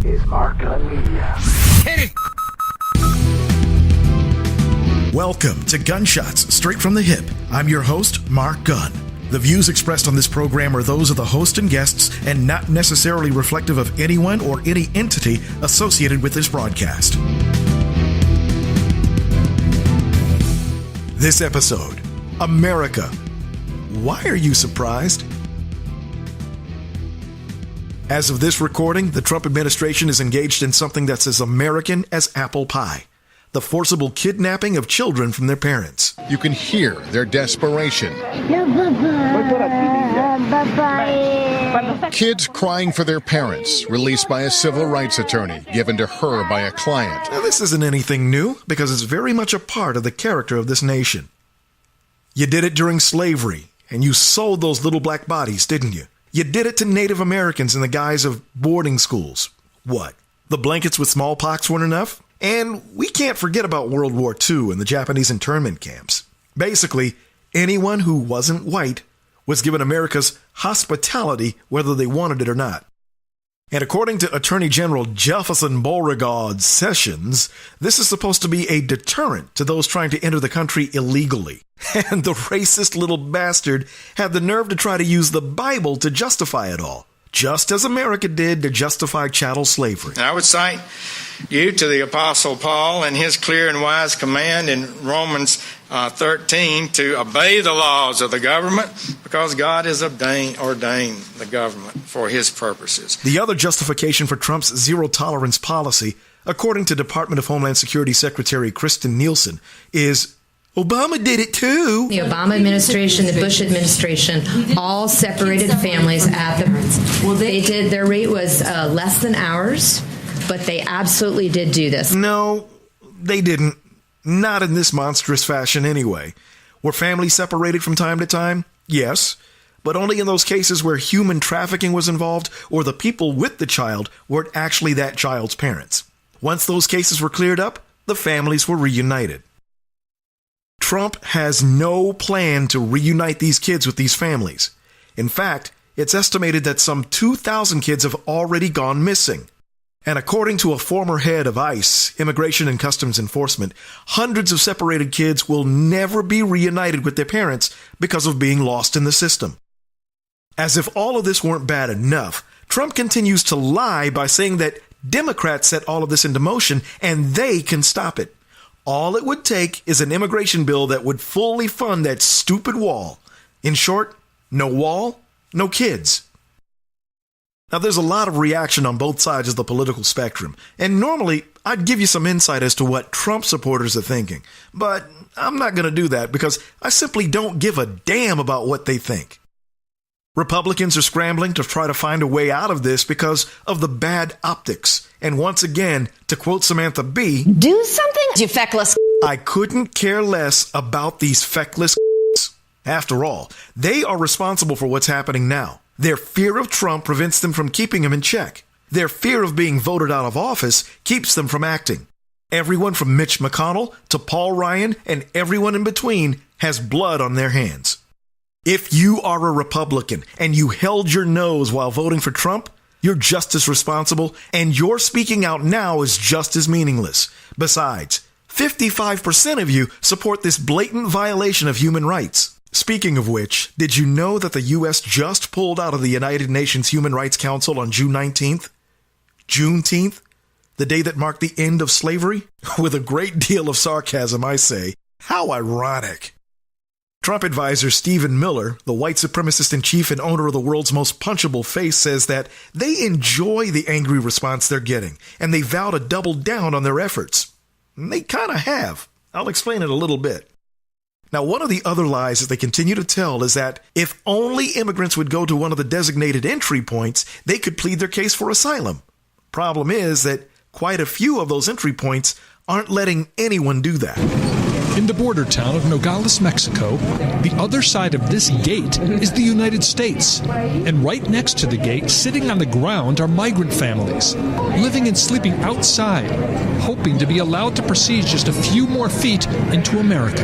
is Mark Gunn Media. Hit it! Welcome to Gunshots Straight from the Hip. I'm your host, Mark Gunn. The views expressed on this program are those of the host and guests and not necessarily reflective of anyone or any entity associated with this broadcast. This episode, America. Why are you surprised? As of this recording, the Trump administration is engaged in something that's as American as apple pie. The forcible kidnapping of children from their parents. You can hear their desperation. Kids crying for their parents, released by a civil rights attorney, given to her by a client. Now, this isn't anything new, because it's very much a part of the character of this nation. You did it during slavery, and you sold those little black bodies, didn't you? You did it to Native Americans in the guise of boarding schools. What? The blankets with smallpox weren't enough? And we can't forget about World War II and the Japanese internment camps. Basically, anyone who wasn't white was given America's hospitality whether they wanted it or not. And according to Attorney General Jefferson Beauregard Sessions, this is supposed to be a deterrent to those trying to enter the country illegally. And the racist little bastard had the nerve to try to use the Bible to justify it all, just as America did to justify chattel slavery. I would cite you to the Apostle Paul and his clear and wise command in Romans 13 to obey the laws of the government because God has ordained the government for his purposes. The other justification for Trump's zero-tolerance policy, according to Department of Homeland Security Secretary Kristen Nielsen, is Obama did it too. The Obama administration, the Bush administration, all separated families at the... Well, they did. Their rate was less than ours, but they absolutely did do this. No, they didn't. Not in this monstrous fashion anyway. Were families separated from time to time? Yes, but only in those cases where human trafficking was involved or the people with the child weren't actually that child's parents. Once those cases were cleared up, the families were reunited. Trump has no plan to reunite these kids with these families. In fact, it's estimated that some 2,000 kids have already gone missing. And according to a former head of ICE, Immigration and Customs Enforcement, hundreds of separated kids will never be reunited with their parents because of being lost in the system. As if all of this weren't bad enough, Trump continues to lie by saying that Democrats set all of this into motion and they can stop it. All it would take is an immigration bill that would fully fund that stupid wall. In short, no wall, no kids. Now, there's a lot of reaction on both sides of the political spectrum, and normally I'd give you some insight as to what Trump supporters are thinking, but I'm not going to do that because I simply don't give a damn about what they think. Republicans are scrambling to try to find a way out of this because of the bad optics. And once again, to quote Samantha Bee, do something, you feckless. I couldn't care less about these feckless. After all, they are responsible for what's happening now. Their fear of Trump prevents them from keeping him in check. Their fear of being voted out of office keeps them from acting. Everyone from Mitch McConnell to Paul Ryan and everyone in between has blood on their hands. If you are a Republican and you held your nose while voting for Trump, you're just as responsible, and your speaking out now is just as meaningless. Besides, 55% of you support this blatant violation of human rights. Speaking of which, did you know that the U.S. just pulled out of the United Nations Human Rights Council on June 19th? Juneteenth? The day that marked the end of slavery? With a great deal of sarcasm, I say. How ironic. Trump advisor Stephen Miller, the white supremacist in chief and owner of the world's most punchable face, says that they enjoy the angry response they're getting, and they vow to double down on their efforts. And they kind of have. I'll explain it a little bit. Now, one of the other lies that they continue to tell is that if only immigrants would go to one of the designated entry points, they could plead their case for asylum. Problem is that quite a few of those entry points aren't letting anyone do that. In the border town of Nogales, Mexico, the other side of this gate is the United States. And right next to the gate, sitting on the ground, are migrant families, living and sleeping outside, hoping to be allowed to proceed just a few more feet into America.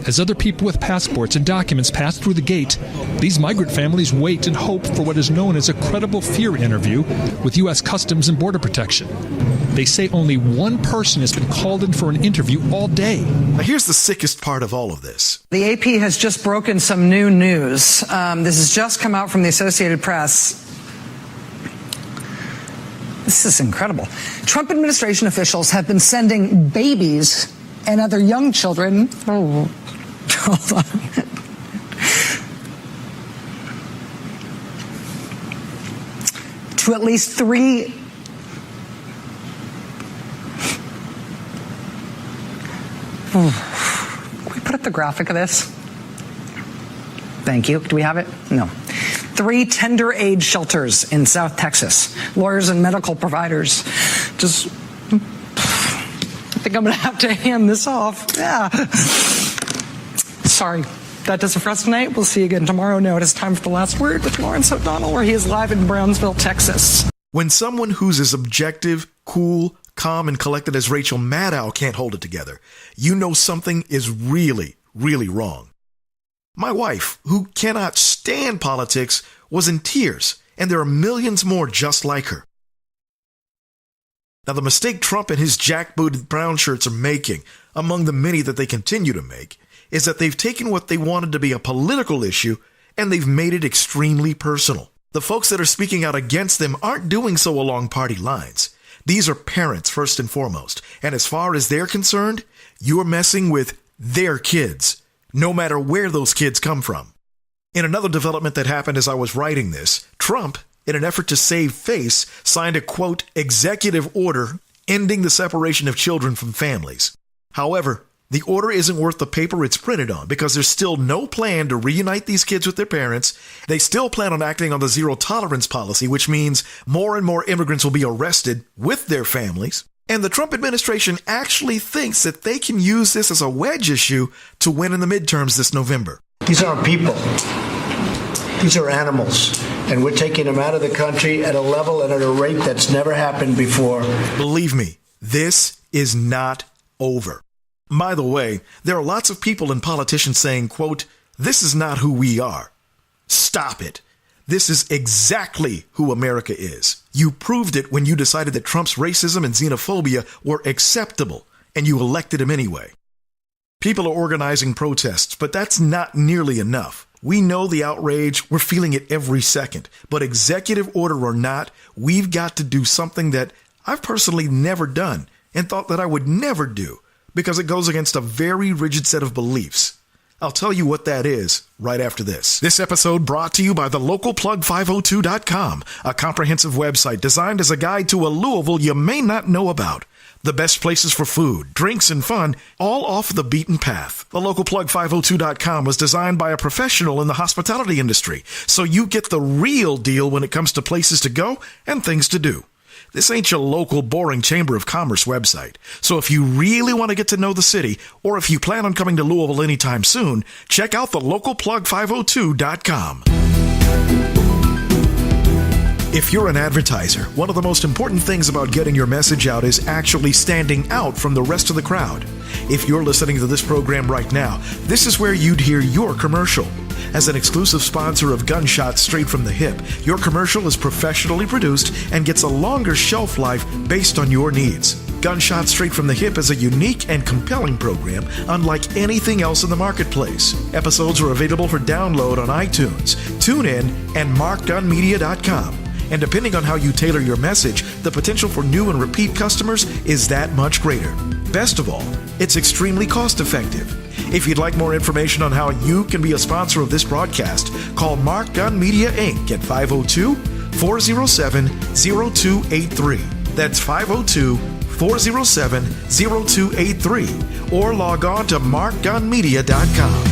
As other people with passports and documents pass through the gate, these migrant families wait and hope for what is known as a credible fear interview with U.S. Customs and Border Protection. They say only one person has been called in for an interview all day. Now, here's the sickest part of all of this. The AP has just broken some new news. This has just come out from the Associated Press. This is incredible. Trump administration officials have been sending babies and other young children. Oh, hold on. To at least 3. Can we put up the graphic of this? Thank you. Do we have it? No. 3 tender age shelters in South Texas. Lawyers and medical providers. Just, I think I'm going to have to hand this off. Yeah. Sorry. That does it for us tonight. We'll see you again tomorrow. Now it is time for the last word with Lawrence O'Donnell, where he is live in Brownsville, Texas. When someone who's as objective, cool, calm, and collected as Rachel Maddow can't hold it together, you know something is really, really wrong. My wife, who cannot stand politics, was in tears, and there are millions more just like her. Now, the mistake Trump and his jackbooted brown shirts are making, among the many that they continue to make, is that they've taken what they wanted to be a political issue and they've made it extremely personal. The folks that are speaking out against them aren't doing so along party lines. These are parents first and foremost, and as far as they're concerned, you're messing with their kids, no matter where those kids come from. In another development that happened as I was writing this, Trump, in an effort to save face, signed a, quote, executive order ending the separation of children from families. However, the order isn't worth the paper it's printed on because there's still no plan to reunite these kids with their parents. They still plan on acting on the zero tolerance policy, which means more and more immigrants will be arrested with their families. And the Trump administration actually thinks that they can use this as a wedge issue to win in the midterms this November. These aren't people. These are animals. And we're taking them out of the country at a level and at a rate that's never happened before. Believe me, this is not over. By the way, there are lots of people and politicians saying, quote, this is not who we are. Stop it. This is exactly who America is. You proved it when you decided that Trump's racism and xenophobia were acceptable, and you elected him anyway. People are organizing protests, but that's not nearly enough. We know the outrage. We're feeling it every second. But executive order or not, we've got to do something that I've personally never done and thought that I would never do because it goes against a very rigid set of beliefs. I'll tell you what that is right after this. This episode brought to you by thelocalplug502.com, a comprehensive website designed as a guide to a Louisville you may not know about. The best places for food, drinks, and fun, all off the beaten path. Thelocalplug502.com was designed by a professional in the hospitality industry, so you get the real deal when it comes to places to go and things to do. This ain't your local boring Chamber of Commerce website. So if you really want to get to know the city, or if you plan on coming to Louisville anytime soon, check out thelocalplug502.com. If you're an advertiser, one of the most important things about getting your message out is actually standing out from the rest of the crowd. If you're listening to this program right now, this is where you'd hear your commercial. As an exclusive sponsor of Gunshots Straight from the Hip, your commercial is professionally produced and gets a longer shelf life based on your needs. Gunshots Straight from the Hip is a unique and compelling program unlike anything else in the marketplace. Episodes are available for download on iTunes, TuneIn, and MarkGunMedia.com. And depending on how you tailor your message, the potential for new and repeat customers is that much greater. Best of all, it's extremely cost-effective. If you'd like more information on how you can be a sponsor of this broadcast, call Mark Gun Media, Inc. at 502-407-0283. That's 502-407-0283. Or log on to markgunmedia.com.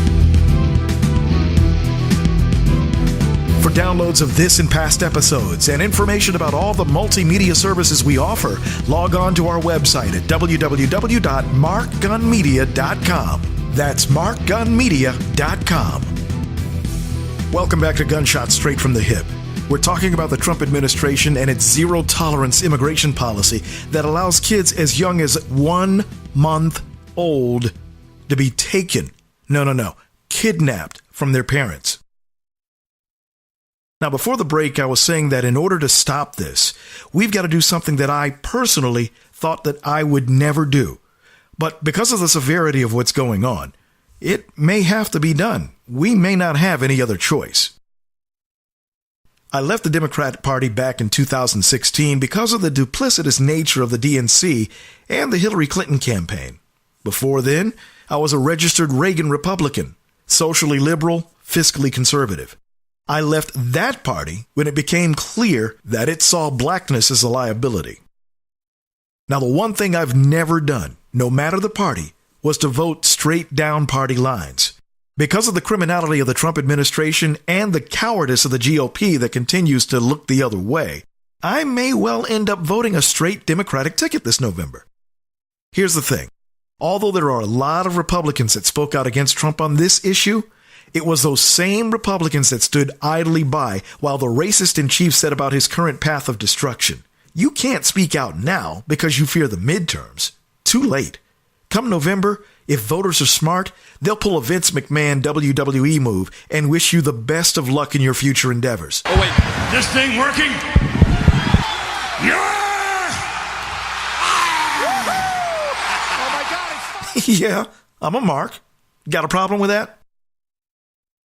For downloads of this and past episodes and information about all the multimedia services we offer, log on to our website at www.markgunmedia.com. That's markgunmedia.com. Welcome back to Gunshots Straight from the Hip. We're talking about the Trump administration and its zero-tolerance immigration policy that allows kids as young as 1 month old to be taken No. Kidnapped from their parents. Now, before the break, I was saying that in order to stop this, we've got to do something that I personally thought that I would never do. But because of the severity of what's going on, it may have to be done. We may not have any other choice. I left the Democratic Party back in 2016 because of the duplicitous nature of the DNC and the Hillary Clinton campaign. Before then, I was a registered Reagan Republican, socially liberal, fiscally conservative. I left that party when it became clear that it saw blackness as a liability. Now, the one thing I've never done, no matter the party, was to vote straight down party lines. Because of the criminality of the Trump administration and the cowardice of the GOP that continues to look the other way, I may well end up voting a straight Democratic ticket this November. Here's the thing. Although there are a lot of Republicans that spoke out against Trump on this issue, it was those same Republicans that stood idly by while the racist in chief said about his current path of destruction. You can't speak out now because you fear the midterms. Too late. Come November, if voters are smart, they'll pull a Vince McMahon WWE move and wish you the best of luck in your future endeavors. Oh, wait. This thing working? Yeah! Yeah, I'm a mark. Got a problem with that?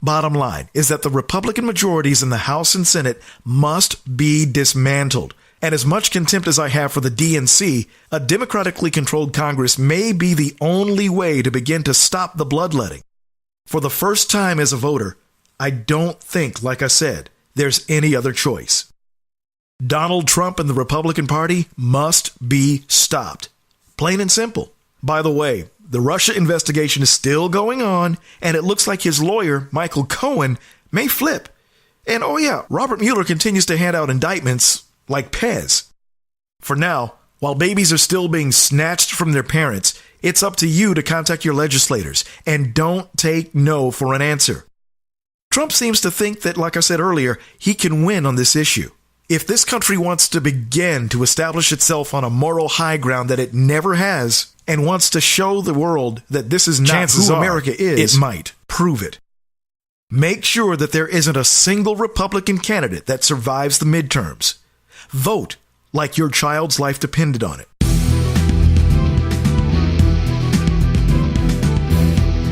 Bottom line is that the Republican majorities in the House and Senate must be dismantled. And as much contempt as I have for the DNC, a democratically controlled Congress may be the only way to begin to stop the bloodletting. For the first time as a voter, I don't think, like I said, there's any other choice. Donald Trump and the Republican Party must be stopped. Plain and simple. By the way, the Russia investigation is still going on, and it looks like his lawyer, Michael Cohen, may flip. And oh yeah, Robert Mueller continues to hand out indictments like Pez. For now, while babies are still being snatched from their parents, it's up to you to contact your legislators, and don't take no for an answer. Trump seems to think that, like I said earlier, he can win on this issue. If this country wants to begin to establish itself on a moral high ground that it never has, and wants to show the world that this is not who America is, it might. Prove it. Make sure that there isn't a single Republican candidate that survives the midterms. Vote like your child's life depended on it.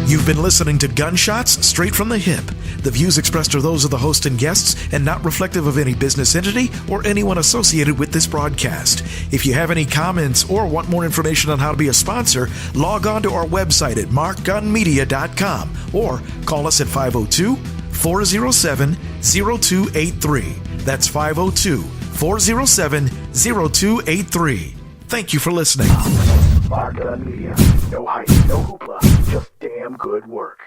You've been listening to Gunshots Straight from the Hip. The views expressed are those of the host and guests and not reflective of any business entity or anyone associated with this broadcast. If you have any comments or want more information on how to be a sponsor, log on to our website at markgunmedia.com or call us at 502-407-0283. That's 502-407-0283. Thank you for listening. Mark Gunn Media. No hype, no hoopla, just damn good work.